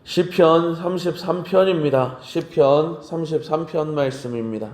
시편 33편입니다. 시편 33편 말씀입니다.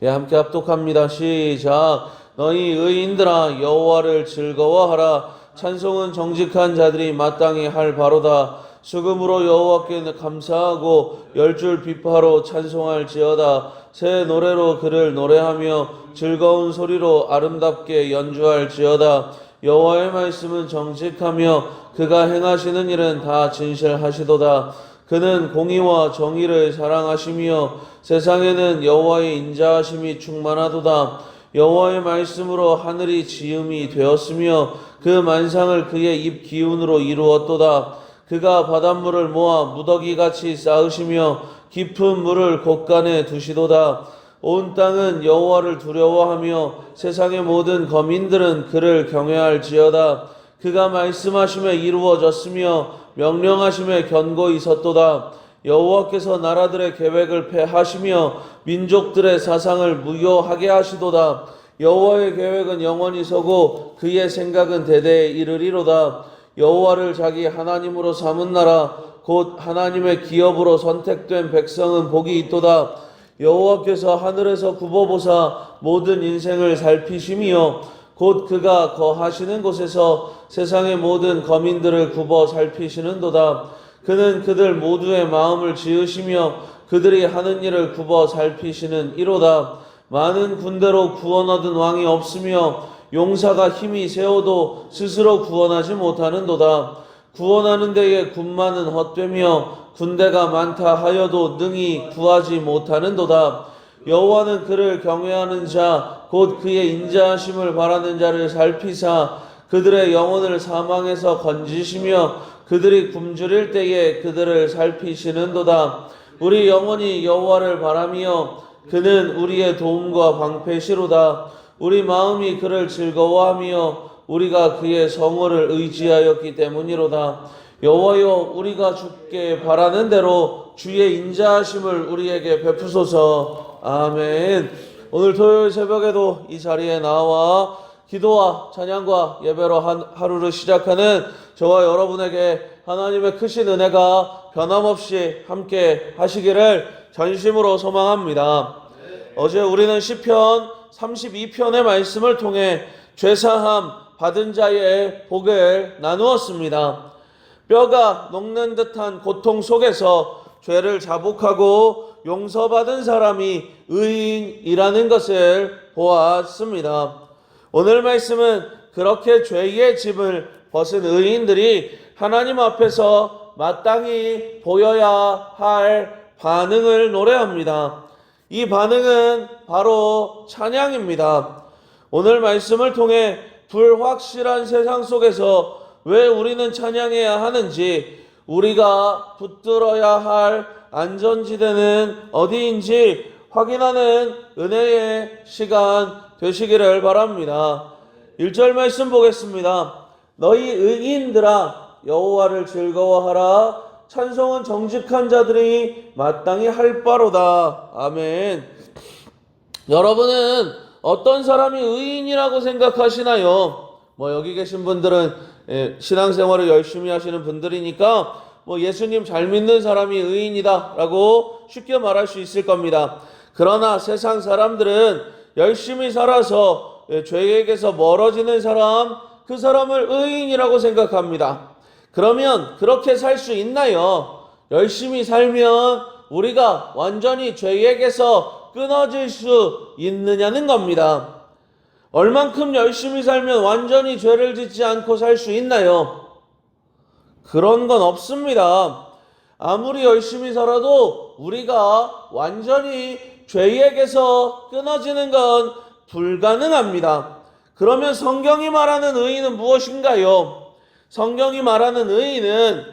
함께 합독합니다. 시작. 너희 의인들아 여호와를 즐거워하라. 찬송은 정직한 자들이 마땅히 할 바로다. 수금으로 여호와께 감사하고 열줄 비파로 찬송할지어다. 새 노래로 그를 노래하며 즐거운 소리로 아름답게 연주할지어다. 여호와의 말씀은 정직하며 그가 행하시는 일은 다 진실하시도다. 그는 공의와 정의를 사랑하시며 세상에는 여호와의 인자하심이 충만하도다. 여호와의 말씀으로 하늘이 지음이 되었으며 그 만상을 그의 입 기운으로 이루었도다. 그가 바닷물을 모아 무더기같이 쌓으시며 깊은 물을 곳간에 두시도다. 온 땅은 여호와를 두려워하며 세상의 모든 거민들은 그를 경외할지어다. 그가 말씀하심에 이루어졌으며 명령하심에 견고히 섰도다. 여호와께서 나라들의 계획을 패하시며 민족들의 사상을 무효하게 하시도다. 여호와의 계획은 영원히 서고 그의 생각은 대대에 이르리로다. 여호와를 자기 하나님으로 삼은 나라 곧 하나님의 기업으로 선택된 백성은 복이 있도다. 여호와께서 하늘에서 굽어보사 모든 인생을 살피시며 곧 그가 거하시는 곳에서 세상의 모든 거민들을 굽어 살피시는도다. 그는 그들 모두의 마음을 지으시며 그들이 하는 일을 굽어 살피시는 이로다. 많은 군대로 구원 얻은 왕이 없으며 용사가 힘이 세어도 스스로 구원하지 못하는도다. 구원하는 데에 군마는 헛되며 군대가 많다 하여도 능히 구하지 못하는도다. 여호와는 그를 경외하는 자 곧 그의 인자하심을 바라는 자를 살피사 그들의 영혼을 사망에서 건지시며 그들이 굶주릴 때에 그들을 살피시는도다. 우리 영혼이 여호와를 바라며 그는 우리의 도움과 방패시로다. 우리 마음이 그를 즐거워하며 우리가 그의 성호를 의지하였기 때문이로다. 여호와여, 우리가 주께 바라는 대로 주의 인자하심을 우리에게 베푸소서. 아멘. 오늘 토요일 새벽에도 이 자리에 나와 기도와 찬양과 예배로 하루를 시작하는 저와 여러분에게 하나님의 크신 은혜가 변함없이 함께 하시기를 전심으로 소망합니다. 어제 우리는 시편 32편의 말씀을 통해 죄사함 받은 자의 복을 나누었습니다. 뼈가 녹는 듯한 고통 속에서 죄를 자복하고 용서받은 사람이 의인이라는 것을 보았습니다. 오늘 말씀은 그렇게 죄의 짐을 벗은 의인들이 하나님 앞에서 마땅히 보여야 할 반응을 노래합니다. 이 반응은 바로 찬양입니다. 오늘 말씀을 통해 불확실한 세상 속에서 왜 우리는 찬양해야 하는지, 우리가 붙들어야 할 안전지대는 어디인지 확인하는 은혜의 시간 되시기를 바랍니다. 1절 말씀 보겠습니다. 너희 의인들아 여호와를 즐거워하라. 찬송은 정직한 자들이 마땅히 할 바로다. 아멘. 여러분은 어떤 사람이 의인이라고 생각하시나요? 여기 계신 분들은 신앙생활을 열심히 하시는 분들이니까 예수님 잘 믿는 사람이 의인이다 라고 쉽게 말할 수 있을 겁니다. 그러나 세상 사람들은 열심히 살아서 죄에게서 멀어지는 사람, 그 사람을 의인이라고 생각합니다. 그러면 그렇게 살 수 있나요? 열심히 살면 우리가 완전히 죄에게서 끊어질 수 있느냐는 겁니다. 얼만큼 열심히 살면 완전히 죄를 짓지 않고 살 수 있나요? 그런 건 없습니다. 아무리 열심히 살아도 우리가 완전히 죄에게서 끊어지는 건 불가능합니다. 그러면 성경이 말하는 의인은 무엇인가요? 성경이 말하는 의인은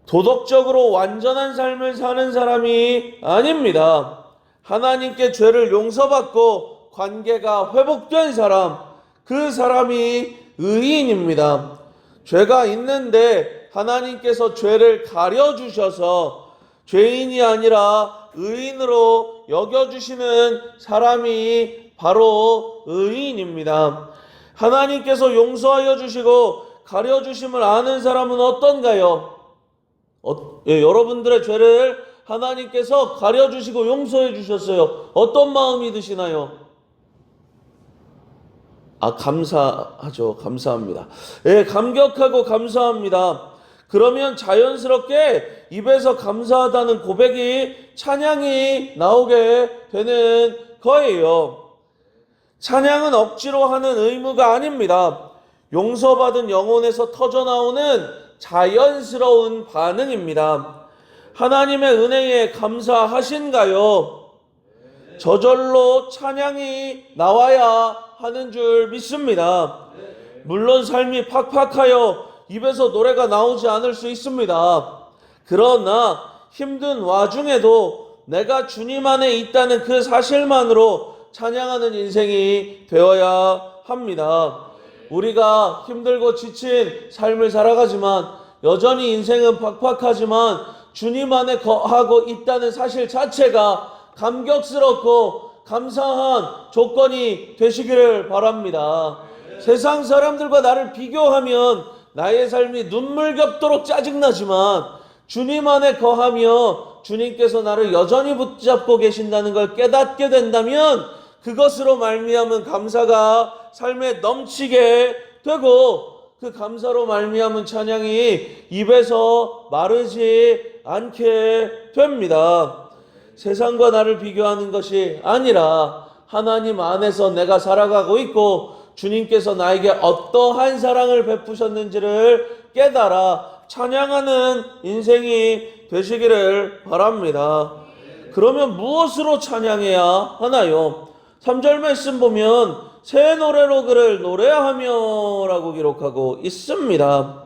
도덕적으로 완전한 삶을 사는 사람이 아닙니다. 하나님께 죄를 용서받고 관계가 회복된 사람, 그 사람이 의인입니다. 죄가 있는데 하나님께서 죄를 가려주셔서 죄인이 아니라 의인으로 여겨주시는 사람이 바로 의인입니다. 하나님께서 용서하여 주시고 가려주심을 아는 사람은 어떤가요? 여러분들의 죄를 하나님께서 가려주시고 용서해 주셨어요. 어떤 마음이 드시나요? 감사하죠. 감사합니다. 예, 감격하고 감사합니다. 그러면 자연스럽게 입에서 감사하다는 고백이, 찬양이 나오게 되는 거예요. 찬양은 억지로 하는 의무가 아닙니다. 용서받은 영혼에서 터져나오는 자연스러운 반응입니다. 하나님의 은혜에 감사하신가요? 저절로 찬양이 나와야 하는 줄 믿습니다. 물론 삶이 팍팍하여 입에서 노래가 나오지 않을 수 있습니다. 그러나 힘든 와중에도 내가 주님 안에 있다는 그 사실만으로 찬양하는 인생이 되어야 합니다. 우리가 힘들고 지친 삶을 살아가지만, 여전히 인생은 팍팍하지만 주님 안에 거하고 있다는 사실 자체가 감격스럽고 감사한 조건이 되시기를 바랍니다. 세상 사람들과 나를 비교하면 나의 삶이 눈물겹도록 짜증나지만, 주님 안에 거하며 주님께서 나를 여전히 붙잡고 계신다는 걸 깨닫게 된다면 그것으로 말미암은 감사가 삶에 넘치게 되고, 그 감사로 말미암은 찬양이 입에서 마르지 않게 됩니다. 세상과 나를 비교하는 것이 아니라 하나님 안에서 내가 살아가고 있고 주님께서 나에게 어떠한 사랑을 베푸셨는지를 깨달아 찬양하는 인생이 되시기를 바랍니다. 그러면 무엇으로 찬양해야 하나요? 3절 말씀 보면 새 노래로 그를 노래하며 라고 기록하고 있습니다.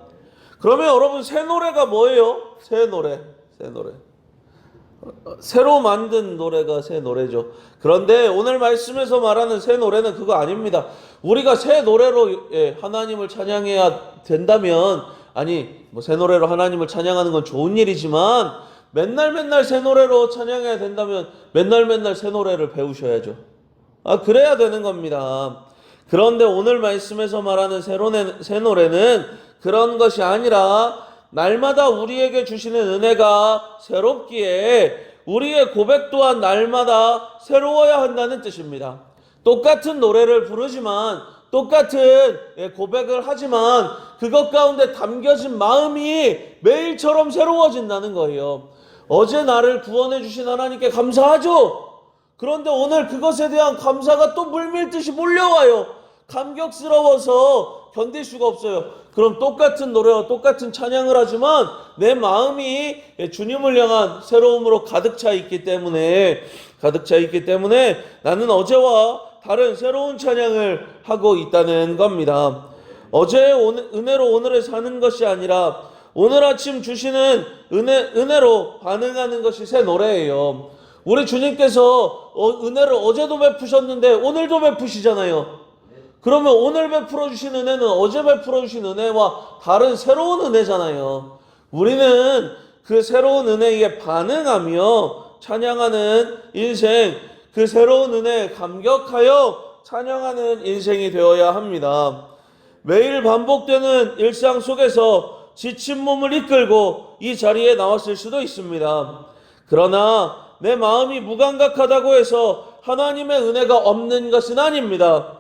그러면 여러분, 새 노래가 뭐예요? 새 노래. 새로 만든 노래가 새 노래죠. 그런데 오늘 말씀에서 말하는 새 노래는 그거 아닙니다. 우리가 새 노래로 하나님을 찬양해야 된다면, 새 노래로 하나님을 찬양하는 건 좋은 일이지만, 맨날 새 노래로 찬양해야 된다면 맨날 새 노래를 배우셔야죠. 그래야 되는 겁니다. 그런데 오늘 말씀에서 말하는 새 노래는 그런 것이 아니라, 날마다 우리에게 주시는 은혜가 새롭기에 우리의 고백 또한 날마다 새로워야 한다는 뜻입니다. 똑같은 노래를 부르지만, 똑같은 고백을 하지만 그것 가운데 담겨진 마음이 매일처럼 새로워진다는 거예요. 어제 나를 구원해 주신 하나님께 감사하죠. 그런데 오늘 그것에 대한 감사가 또 물밀듯이 몰려와요. 감격스러워서 견딜 수가 없어요. 그럼 똑같은 노래와 똑같은 찬양을 하지만 내 마음이 주님을 향한 새로움으로 가득 차 있기 때문에 나는 어제와 다른 새로운 찬양을 하고 있다는 겁니다. 어제의 은혜로 오늘을 사는 것이 아니라 오늘 아침 주시는 은혜로 반응하는 것이 새 노래예요. 우리 주님께서 은혜를 어제도 베푸셨는데 오늘도 베푸시잖아요. 그러면 오늘 베풀어 주신 은혜는 어제 베풀어 주신 은혜와 다른 새로운 은혜잖아요. 우리는 그 새로운 은혜에 반응하며 찬양하는 인생, 그 새로운 은혜에 감격하여 찬양하는 인생이 되어야 합니다. 매일 반복되는 일상 속에서 지친 몸을 이끌고 이 자리에 나왔을 수도 있습니다. 그러나 내 마음이 무감각하다고 해서 하나님의 은혜가 없는 것은 아닙니다.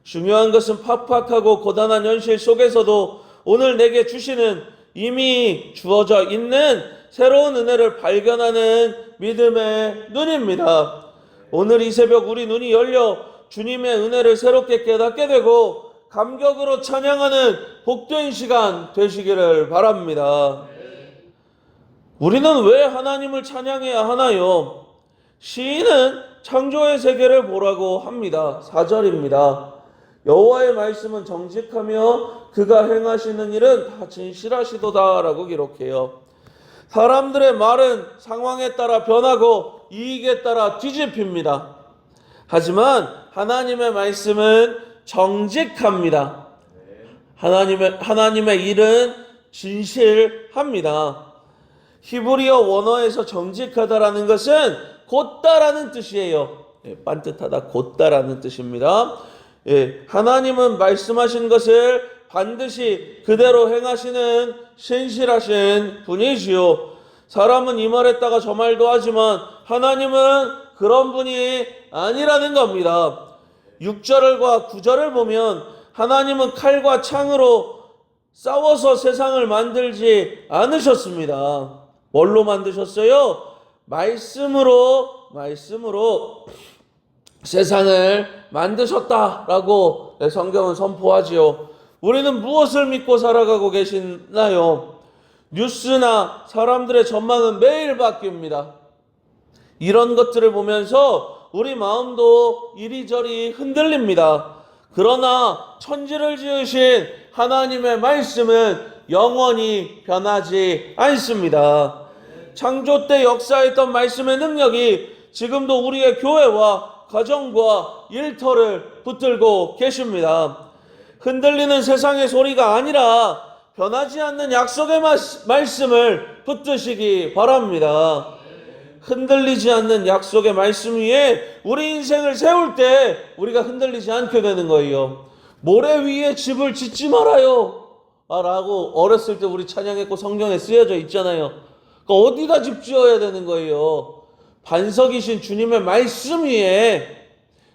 중요한 것은 팍팍하고 고단한 현실 속에서도 오늘 내게 주시는, 이미 주어져 있는 새로운 은혜를 발견하는 믿음의 눈입니다. 오늘 이 새벽 우리 눈이 열려 주님의 은혜를 새롭게 깨닫게 되고 감격으로 찬양하는 복된 시간 되시기를 바랍니다. 우리는 왜 하나님을 찬양해야 하나요? 시인은 창조의 세계를 보라고 합니다. 4절입니다. 여호와의 말씀은 정직하며 그가 행하시는 일은 다 진실하시도다 라고 기록해요. 사람들의 말은 상황에 따라 변하고 이익에 따라 뒤집힙니다. 하지만 하나님의 말씀은 정직합니다. 하나님의 일은 진실합니다. 히브리어 원어에서 정직하다라는 것은 곧다라는 뜻이에요. 반듯하다, 곧다라는 뜻입니다. 하나님은 말씀하신 것을 반드시 그대로 행하시는 신실하신 분이시요. 사람은 이 말했다가 저 말도 하지만 하나님은 그런 분이 아니라는 겁니다. 6절과 9절을 보면 하나님은 칼과 창으로 싸워서 세상을 만들지 않으셨습니다. 뭘로 만드셨어요? 말씀으로 세상을 만드셨다라고 성경은 선포하지요. 우리는 무엇을 믿고 살아가고 계시나요? 뉴스나 사람들의 전망은 매일 바뀝니다. 이런 것들을 보면서 우리 마음도 이리저리 흔들립니다. 그러나 천지를 지으신 하나님의 말씀은 영원히 변하지 않습니다. 창조 때 역사했던 말씀의 능력이 지금도 우리의 교회와 가정과 일터를 붙들고 계십니다. 흔들리는 세상의 소리가 아니라 변하지 않는 약속의 말씀을 붙드시기 바랍니다. 흔들리지 않는 약속의 말씀 위에 우리 인생을 세울 때 우리가 흔들리지 않게 되는 거예요. 모래 위에 집을 짓지 말아요 라고 어렸을 때 우리 찬양했고 성경에 쓰여져 있잖아요. 그러니까 어디다 집 지어야 되는 거예요? 반석이신 주님의 말씀 위에,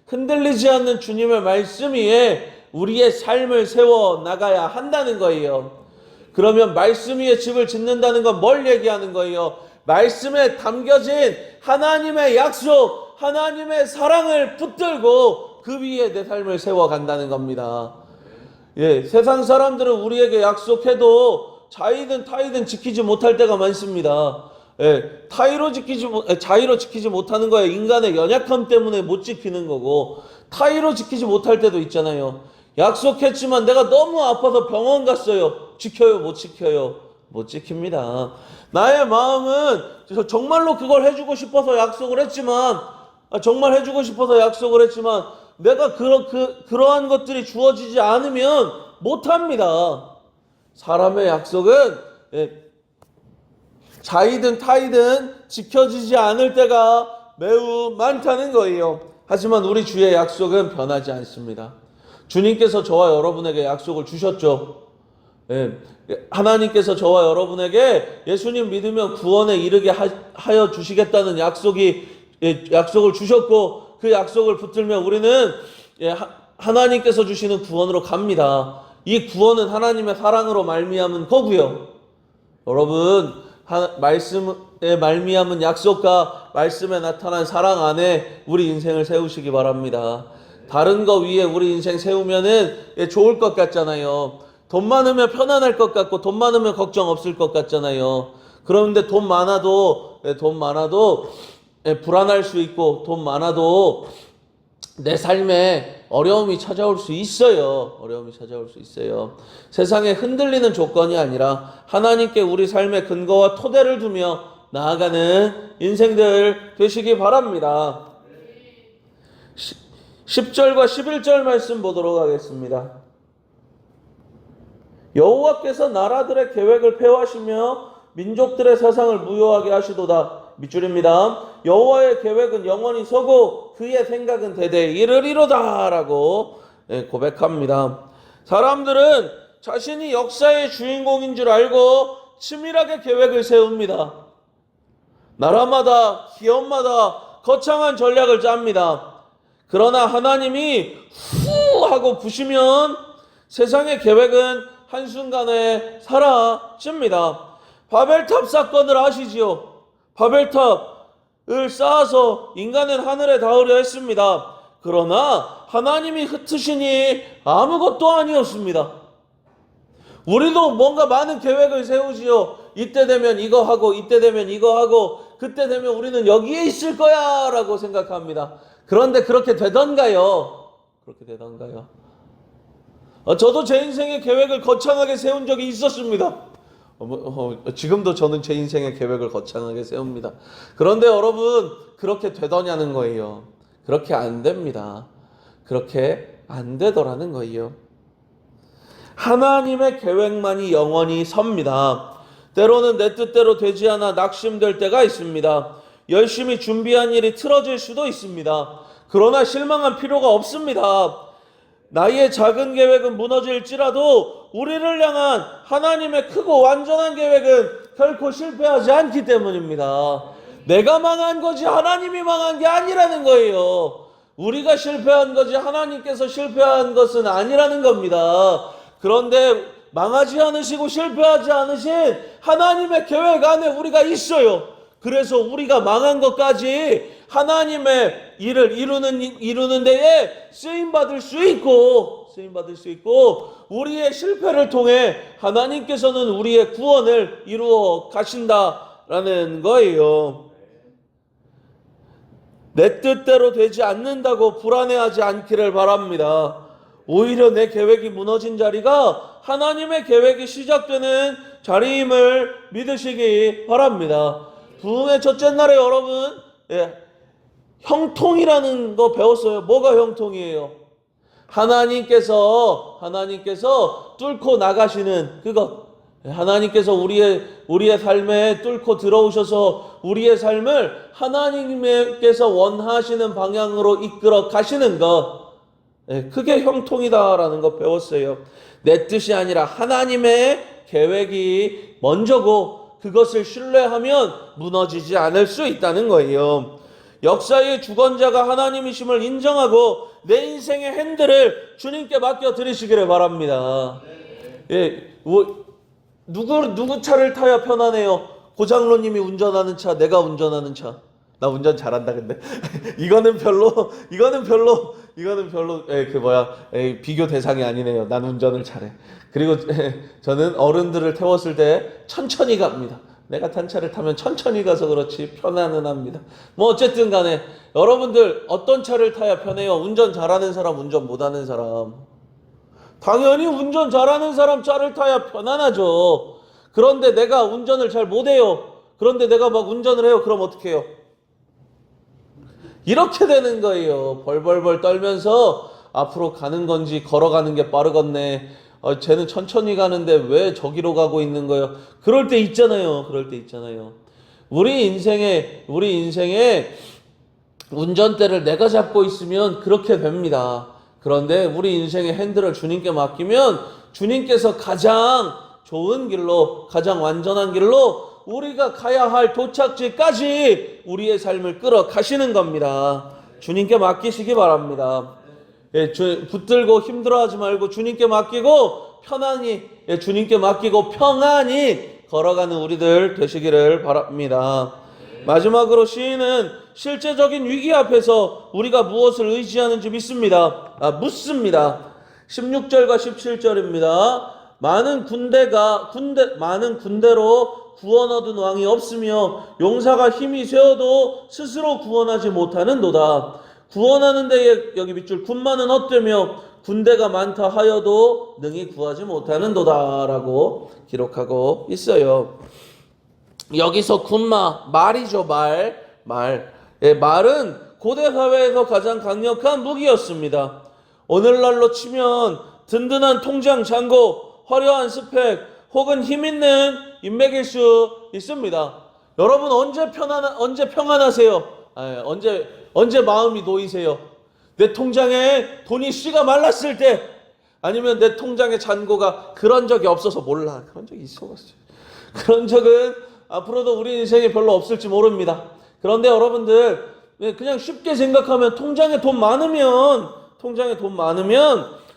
흔들리지 않는 주님의 말씀 위에 우리의 삶을 세워 나가야 한다는 거예요. 그러면 말씀 위에 집을 짓는다는 건 뭘 얘기하는 거예요? 말씀에 담겨진 하나님의 약속, 하나님의 사랑을 붙들고 그 위에 내 삶을 세워간다는 겁니다. 세상 사람들은 우리에게 약속해도 자의든 타의든 지키지 못할 때가 많습니다. 자의로 지키지 못하는 거예요. 인간의 연약함 때문에 못 지키는 거고, 타의로 지키지 못할 때도 있잖아요. 약속했지만 내가 너무 아파서 병원 갔어요. 지켜요? 못 지켜요? 못 지킵니다. 나의 마음은 정말로 그걸 해주고 싶어서 약속을 했지만, 내가 그러한 것들이 주어지지 않으면 못합니다. 사람의 약속은 자이든 타이든 지켜지지 않을 때가 매우 많다는 거예요. 하지만 우리 주의 약속은 변하지 않습니다. 주님께서 저와 여러분에게 약속을 주셨죠. 하나님께서 저와 여러분에게 예수님 믿으면 구원에 이르게 하여 주시겠다는 약속을 주셨고, 그 약속을 붙들면 우리는 하나님께서 주시는 구원으로 갑니다. 이 구원은 하나님의 사랑으로 말미암은 거고요. 여러분, 말씀에 말미암은 약속과 말씀에 나타난 사랑 안에 우리 인생을 세우시기 바랍니다. 다른 거 위에 우리 인생 세우면은 좋을 것 같잖아요. 돈 많으면 편안할 것 같고, 돈 많으면 걱정 없을 것 같잖아요. 그런데 돈 많아도 불안할 수 있고, 돈 많아도 내 삶에 어려움이 찾아올 수 있어요. 세상에 흔들리는 조건이 아니라 하나님께 우리 삶의 근거와 토대를 두며 나아가는 인생들 되시기 바랍니다. 10절과 11절 말씀 보도록 하겠습니다. 여호와께서 나라들의 계획을 폐허하시며 민족들의 사상을 무효하게 하시도다. 밑줄입니다. 여호와의 계획은 영원히 서고 그의 생각은 대대에 이르리로다 라고 고백합니다. 사람들은 자신이 역사의 주인공인 줄 알고 치밀하게 계획을 세웁니다. 나라마다 기업마다 거창한 전략을 짭니다. 그러나 하나님이 후 하고 부시면 세상의 계획은 한순간에 사라집니다. 바벨탑 사건을 아시지요? 바벨탑을 쌓아서 인간은 하늘에 닿으려 했습니다. 그러나 하나님이 흩으시니 아무것도 아니었습니다. 우리도 뭔가 많은 계획을 세우지요. 이때 되면 이거 하고, 이때 되면 이거 하고, 그때 되면 우리는 여기에 있을 거야 라고 생각합니다. 그런데 그렇게 되던가요? 저도 제 인생의 계획을 거창하게 세운 적이 있었습니다. 지금도 저는 제 인생의 계획을 거창하게 세웁니다. 그런데 여러분, 그렇게 되더냐는 거예요. 그렇게 안 됩니다. 그렇게 안 되더라는 거예요. 하나님의 계획만이 영원히 섭니다. 때로는 내 뜻대로 되지 않아 낙심될 때가 있습니다. 열심히 준비한 일이 틀어질 수도 있습니다. 그러나 실망한 필요가 없습니다. 나의 작은 계획은 무너질지라도 우리를 향한 하나님의 크고 완전한 계획은 결코 실패하지 않기 때문입니다. 내가 망한 거지 하나님이 망한 게 아니라는 거예요. 우리가 실패한 거지 하나님께서 실패한 것은 아니라는 겁니다. 그런데 망하지 않으시고 실패하지 않으신 하나님의 계획 안에 우리가 있어요. 그래서 우리가 망한 것까지 하나님의 일을 이루는 데에 쓰임 받을 수 있고 우리의 실패를 통해 하나님께서는 우리의 구원을 이루어 가신다라는 거예요. 내 뜻대로 되지 않는다고 불안해하지 않기를 바랍니다. 오히려 내 계획이 무너진 자리가 하나님의 계획이 시작되는 자리임을 믿으시기 바랍니다. 부흥의 첫째 날에 여러분 형통이라는 거 배웠어요. 뭐가 형통이에요? 하나님께서 뚫고 나가시는 그것. 하나님께서 우리의 삶에 뚫고 들어오셔서 우리의 삶을 하나님께서 원하시는 방향으로 이끌어 가시는 것. 그게 형통이다라는 거 배웠어요. 내 뜻이 아니라 하나님의 계획이 먼저고 그것을 신뢰하면 무너지지 않을 수 있다는 거예요. 역사의 주권자가 하나님이심을 인정하고 내 인생의 핸들을 주님께 맡겨 드리시기를 바랍니다. 누구 차를 타야 편하네요? 고장로님이 운전하는 차, 내가 운전하는 차. 나 운전 잘한다 근데 이거는 별로 비교 대상이 아니네요. 난 운전을 잘해. 그리고 저는 어른들을 태웠을 때 천천히 갑니다. 내가 탄 차를 타면 천천히 가서 그렇지 편안은 합니다. 뭐 어쨌든 간에 여러분들 어떤 차를 타야 편해요? 운전 잘하는 사람, 운전 못하는 사람. 당연히 운전 잘하는 사람 차를 타야 편안하죠. 그런데 내가 운전을 잘 못해요. 그런데 내가 막 운전을 해요. 그럼 어떻게 해요? 이렇게 되는 거예요. 벌벌벌 떨면서 앞으로 가는 건지 걸어가는 게 빠르겠네. 쟤는 천천히 가는데 왜 저기로 가고 있는 거예요? 그럴 때 있잖아요. 우리 인생에 운전대를 내가 잡고 있으면 그렇게 됩니다. 그런데 우리 인생의 핸들을 주님께 맡기면 주님께서 가장 좋은 길로, 가장 완전한 길로 우리가 가야 할 도착지까지 우리의 삶을 끌어 가시는 겁니다. 주님께 맡기시기 바랍니다. 붙들고 힘들어하지 말고 주님께 맡기고 주님께 맡기고 평안히 걸어가는 우리들 되시기를 바랍니다. 마지막으로 시인은 실제적인 위기 앞에서 우리가 무엇을 의지하는지 묻습니다. 16절과 17절입니다. 많은 군대로 구원 얻은 왕이 없으며 용사가 힘이 세어도 스스로 구원하지 못하는도다. 구원하는 데에 여기 밑줄 군마는 헛되며 군대가 많다 하여도 능히 구하지 못하는도다 라고 기록하고 있어요. 여기서 군마, 말이죠. 말은 고대 사회에서 가장 강력한 무기였습니다. 오늘날로 치면 든든한 통장 잔고, 화려한 스펙 혹은 힘 있는 인맥일 수 있습니다. 여러분 언제 평안하세요? 언제 마음이 놓이세요? 내 통장에 돈이 씨가 말랐을 때, 아니면 내 통장에 잔고가 그런 적이 없어서 몰라. 그런 적이 있어봤어요. 그런 적은 앞으로도 우리 인생에 별로 없을지 모릅니다. 그런데 여러분들 그냥 쉽게 생각하면 통장에 돈 많으면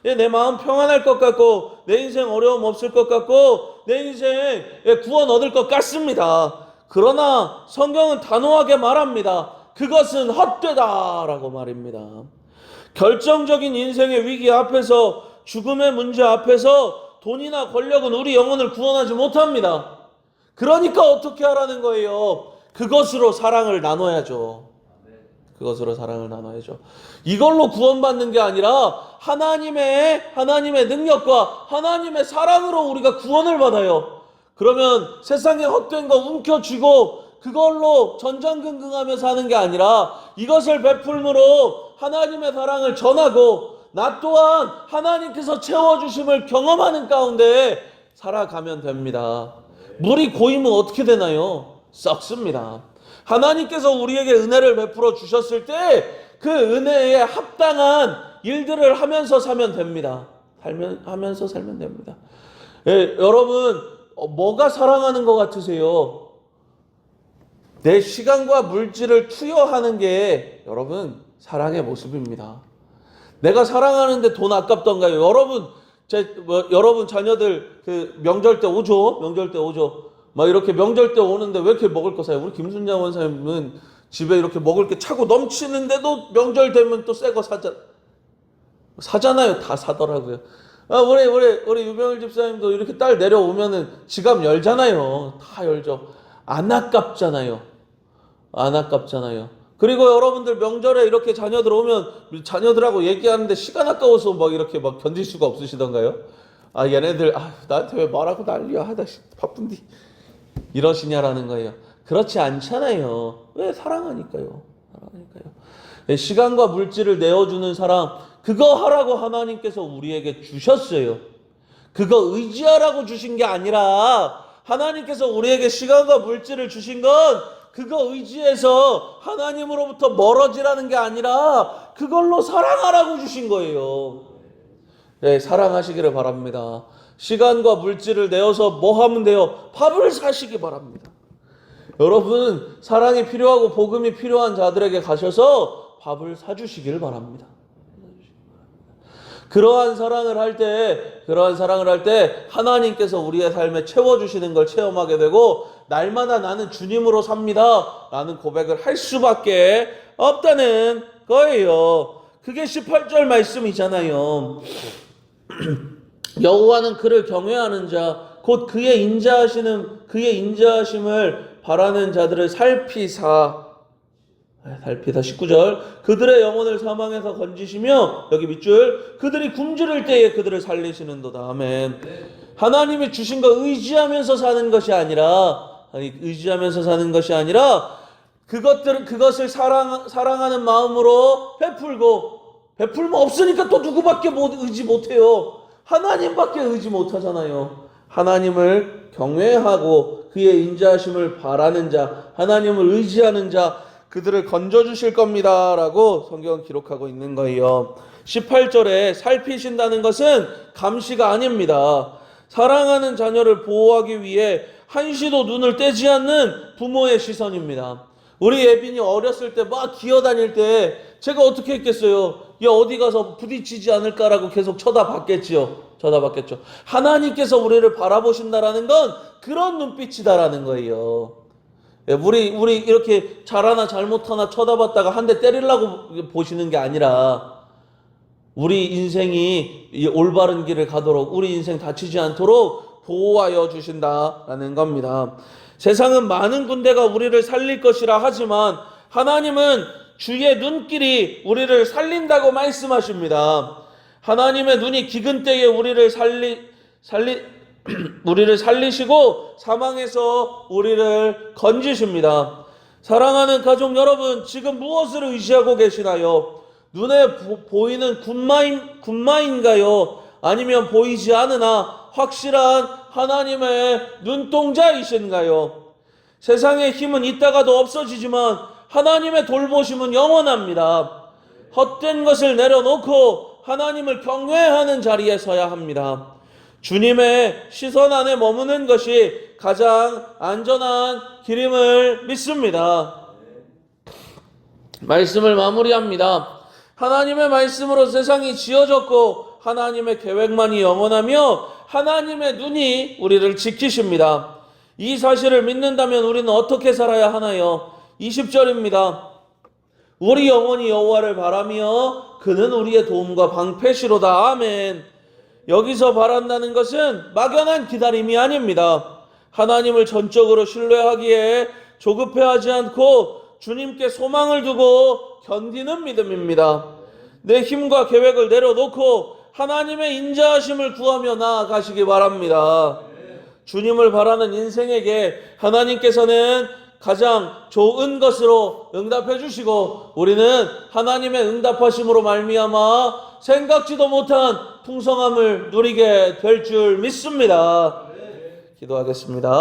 내 마음 평안할 것 같고 내 인생 어려움 없을 것 같고 내 인생 구원 얻을 것 같습니다. 그러나 성경은 단호하게 말합니다. 그것은 헛되다라고 말입니다. 결정적인 인생의 위기 앞에서, 죽음의 문제 앞에서 돈이나 권력은 우리 영혼을 구원하지 못합니다. 그러니까 어떻게 하라는 거예요? 그것으로 사랑을 나눠야죠. 이걸로 구원받는 게 아니라 하나님의 능력과 하나님의 사랑으로 우리가 구원을 받아요. 그러면 세상에 헛된 거 움켜쥐고 그걸로 전전긍긍하며 사는 게 아니라 이것을 베풀므로 하나님의 사랑을 전하고 나 또한 하나님께서 채워주심을 경험하는 가운데 살아가면 됩니다. 물이 고이면 어떻게 되나요? 썩습니다. 하나님께서 우리에게 은혜를 베풀어 주셨을 때 그 은혜에 합당한 일들을 하면서 사면 됩니다. 하면서 살면 됩니다. 예, 여러분 뭐가 사랑하는 것 같으세요? 내 시간과 물질을 투여하는 게 여러분 사랑의 모습입니다. 내가 사랑하는데 돈 아깝던가요? 여러분 자녀들 그 명절 때 오죠? 명절 때 오죠? 막 이렇게 명절 때 오는데 왜 이렇게 먹을 거 사요? 우리 김순자 원사님은 집에 이렇게 먹을 게 차고 넘치는데도 명절 되면 또 새 거 사잖아요. 다 사더라고요. 우리 유병일 집사님도 이렇게 딸 내려오면은 지갑 열잖아요. 다 열죠. 안 아깝잖아요. 안 아깝잖아요. 그리고 여러분들 명절에 이렇게 자녀들 오면 자녀들하고 얘기하는데 시간 아까워서 막 이렇게 막 견딜 수가 없으시던가요? 얘네들 나한테 왜 말하고 난리야 하다 바쁜디 이러시냐라는 거예요. 그렇지 않잖아요. 왜? 사랑하니까요. 시간과 물질을 내어주는 사람, 그거 하라고 하나님께서 우리에게 주셨어요. 그거 의지하라고 주신 게 아니라 하나님께서 우리에게 시간과 물질을 주신 건 그거 의지해서 하나님으로부터 멀어지라는 게 아니라 그걸로 사랑하라고 주신 거예요. 네, 사랑하시기를 바랍니다. 시간과 물질을 내어서 뭐 하면 돼요? 밥을 사시기 바랍니다. 여러분 사랑이 필요하고 복음이 필요한 자들에게 가셔서 밥을 사주시길 바랍니다. 그러한 사랑을 할 때 하나님께서 우리의 삶에 채워주시는 걸 체험하게 되고 날마다 나는 주님으로 삽니다 라는 고백을 할 수밖에 없다는 거예요. 그게 18절 말씀이잖아요. 여호와는 그를 경외하는 자 곧 그의 인자하심을 바라는 자들을 살피사 19절 그들의 영혼을 사망에서 건지시며 여기 밑줄 그들이 굶주릴 때에 그들을 살리시는도다. 아멘. 하나님이 주신 거 의지하면서 사는 것이 아니라 그것을 사랑하는 마음으로 베풀면 없으니까 또 누구밖에 의지 못해요. 하나님밖에 의지 못하잖아요. 하나님을 경외하고 그의 인자하심을 바라는 자, 하나님을 의지하는 자 그들을 건져주실 겁니다 라고 성경은 기록하고 있는 거예요. 18절에 살피신다는 것은 감시가 아닙니다. 사랑하는 자녀를 보호하기 위해 한시도 눈을 떼지 않는 부모의 시선입니다. 우리 예빈이 어렸을 때 막 기어다닐 때 제가 어떻게 했겠어요? 얘 어디 가서 부딪히지 않을까라고 계속 쳐다봤겠죠. 하나님께서 우리를 바라보신다라는 건 그런 눈빛이다라는 거예요. 우리 이렇게 잘하나 잘못하나 쳐다봤다가 한 대 때리려고 보시는 게 아니라 우리 인생이 올바른 길을 가도록 우리 인생 다치지 않도록 보호하여 주신다라는 겁니다. 세상은 많은 군대가 우리를 살릴 것이라 하지만 하나님은 주의 눈길이 우리를 살린다고 말씀하십니다. 하나님의 눈이 기근 때에 우리를 살리시고 사망에서 우리를 건지십니다. 사랑하는 가족 여러분, 지금 무엇을 의지하고 계시나요? 눈에 보이는 군마인가요? 아니면 보이지 않으나 확실한 하나님의 눈동자이신가요? 세상의 힘은 있다가도 없어지지만 하나님의 돌보심은 영원합니다. 헛된 것을 내려놓고 하나님을 경외하는 자리에 서야 합니다. 주님의 시선 안에 머무는 것이 가장 안전한 길임을 믿습니다. 말씀을 마무리합니다. 하나님의 말씀으로 세상이 지어졌고 하나님의 계획만이 영원하며 하나님의 눈이 우리를 지키십니다. 이 사실을 믿는다면 우리는 어떻게 살아야 하나요? 20절입니다. 우리 영혼이 여호와를 바라며 그는 우리의 도움과 방패시로다. 아멘. 여기서 바란다는 것은 막연한 기다림이 아닙니다. 하나님을 전적으로 신뢰하기에 조급해하지 않고 주님께 소망을 두고 견디는 믿음입니다. 내 힘과 계획을 내려놓고 하나님의 인자하심을 구하며 나아가시기 바랍니다. 주님을 바라는 인생에게 하나님께서는 가장 좋은 것으로 응답해 주시고 우리는 하나님의 응답하심으로 말미암아 생각지도 못한 풍성함을 누리게 될 줄 믿습니다. 기도하겠습니다.